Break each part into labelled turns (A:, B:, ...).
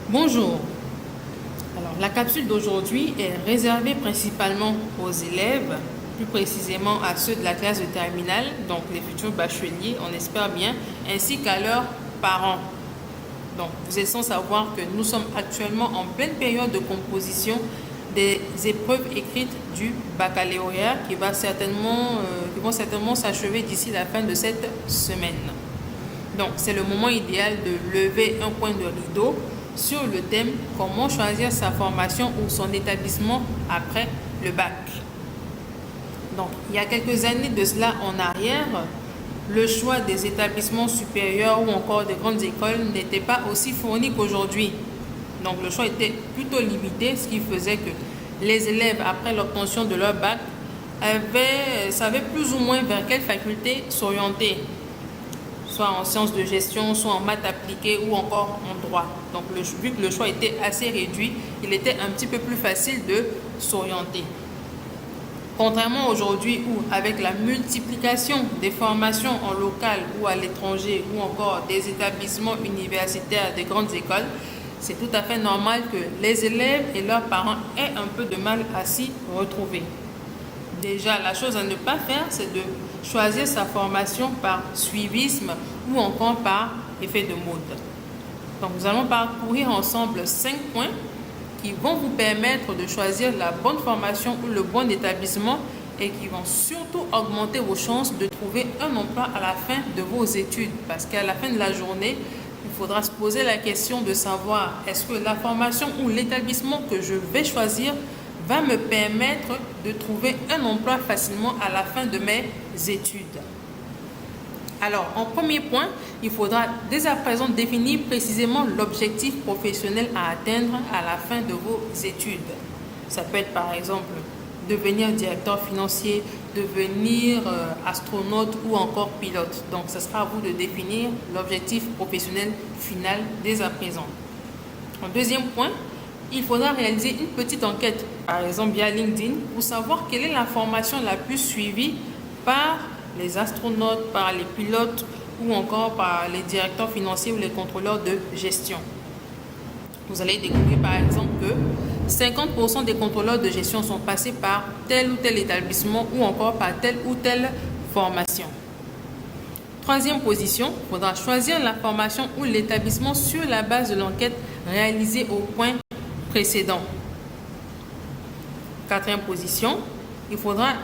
A: Bonjour. Alors, la capsule d'aujourd'hui est réservée principalement aux élèves, plus précisément à ceux de la classe de terminale, donc les futurs bacheliers, on espère bien, ainsi qu'à leurs parents. Donc, vous êtes sans savoir que nous sommes actuellement en pleine période de composition des épreuves écrites du baccalauréat qui vont certainement s'achever d'ici la fin de cette semaine. Donc, c'est le moment idéal de lever un coin de rideau sur le thème « Comment choisir sa formation ou son établissement après le bac ». Donc, il y a quelques années de cela en arrière, le choix des établissements supérieurs ou encore des grandes écoles n'était pas aussi fourni qu'aujourd'hui. Donc, le choix était plutôt limité, ce qui faisait que les élèves, après l'obtention de leur bac, savaient plus ou moins vers quelle faculté s'orienter, soit en sciences de gestion, soit en maths appliquées ou encore en droit. Donc, vu que le choix était assez réduit, il était un petit peu plus facile de s'orienter. Contrairement aujourd'hui où, avec la multiplication des formations en local ou à l'étranger ou encore des établissements universitaires des grandes écoles, c'est tout à fait normal que les élèves et leurs parents aient un peu de mal à s'y retrouver. Déjà, la chose à ne pas faire, c'est de choisir sa formation par suivisme ou encore par effet de mode. Donc, nous allons parcourir ensemble 5 points qui vont vous permettre de choisir la bonne formation ou le bon établissement et qui vont surtout augmenter vos chances de trouver un emploi à la fin de vos études. Parce qu'à la fin de la journée, il faudra se poser la question de savoir est-ce que la formation ou l'établissement que je vais choisir va me permettre de trouver un emploi facilement à la fin de mes études. Alors, en premier point, il faudra dès à présent définir précisément l'objectif professionnel à atteindre à la fin de vos études. Ça peut être par exemple devenir directeur financier, devenir astronaute ou encore pilote. Donc, ce sera à vous de définir l'objectif professionnel final dès à présent. En deuxième point, il faudra réaliser une petite enquête, par exemple via LinkedIn, pour savoir quelle est la formation la plus suivie par les astronautes, par les pilotes ou encore par les directeurs financiers ou les contrôleurs de gestion. Vous allez découvrir par exemple que 50% des contrôleurs de gestion sont passés par tel ou tel établissement ou encore par telle ou telle formation. Troisième position, il faudra choisir la formation ou l'établissement sur la base de l'enquête réalisée au point précédent. Quatrième position, il faudra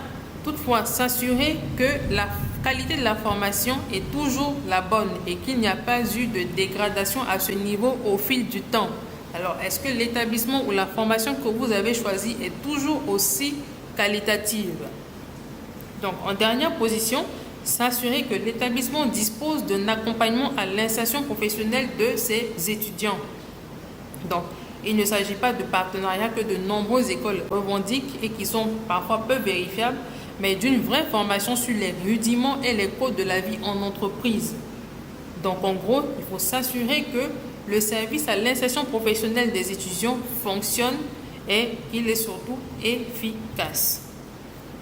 A: toutefois s'assurer que la qualité de la formation est toujours la bonne et qu'il n'y a pas eu de dégradation à ce niveau au fil du temps. Alors, est-ce que l'établissement ou la formation que vous avez choisie est toujours aussi qualitative? Donc, en dernière position, s'assurer que l'établissement dispose d'un accompagnement à l'insertion professionnelle de ses étudiants. Donc, il ne s'agit pas de partenariats que de nombreuses écoles revendiquent et qui sont parfois peu vérifiables, mais d'une vraie formation sur les rudiments et les codes de la vie en entreprise. Donc, en gros, il faut s'assurer que le service à l'insertion professionnelle des étudiants fonctionne et qu'il est surtout efficace.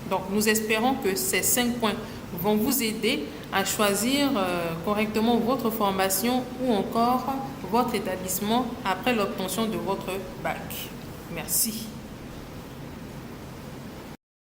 A: Donc, nous espérons que ces 5 points vont vous aider à choisir correctement votre formation ou encore votre établissement après l'obtention de votre bac. Merci.